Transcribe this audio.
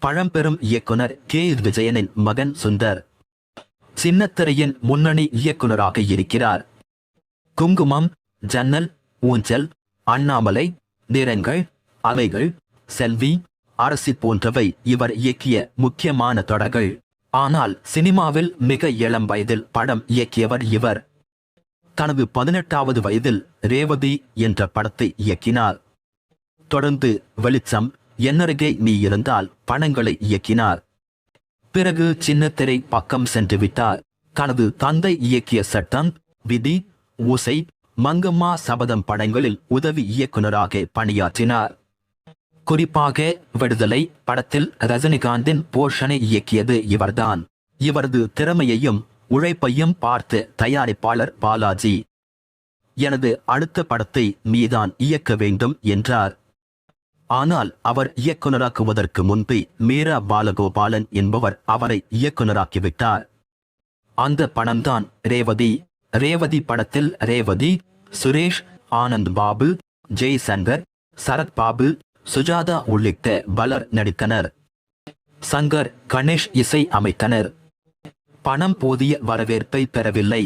பழம்பெரும் இயக்குனர் கே. விஜயனின் மகன் சுந்தர் சின்னத்திரையின் முன்னணி இயக்குனராக இருக்கிறார். குங்குமம், ஜன்னல், ஊஞ்சல், அண்ணாமலை, நிறங்கள், அவைகள், செல்வி, அரசி போன்றவை இவர் இயக்கிய முக்கியமான தொடர்கள். ஆனால் சினிமாவில் மிக இளம் வயதில் படம் இயக்கியவர் இவர். தனது 18வது வயதில் ரேவதி என்ற படத்தை இயக்கினார். தொடர்ந்து வெளிச்சம், என்னருகே நீ இருந்தால் படங்களை இயக்கினார். பிறகு சின்னத்திரை பக்கம் சென்று விட்டார். தனது தந்தை இயக்கிய சட்டம், விதி, ஊசை, மங்கம்மா சபதம் படங்களில் உதவி இயக்குனராக பணியாற்றினார். குறிப்பாக விடுதலை படத்தில் ரஜினிகாந்தின் போர்ஷனை இயக்கியது இவர்தான். இவரது திறமையையும் உழைப்பையும் பார்த்து தயாரிப்பாளர் பாலாஜி, எனது அடுத்த படத்தை நீதான் இயக்க வேண்டும் என்றார். ஆனால் அவர் இயக்குனராக்குவதற்கு முன்பே மீரா பாலகோபாலன் என்பவர் அவரை இயக்குனராக்கிவிட்டார். அந்த படம்தான் ரேவதி. ரேவதி படத்தில் ரேவதி, சுரேஷ், ஆனந்த் பாபு, ஜெய்சங்கர், சரத் பாபு, சுஜாதா உள்ளிட்ட பலர் நடித்தனர். சங்கர் கணேஷ் இசை அமைத்தனர். படம் போதிய வரவேற்பை பெறவில்லை.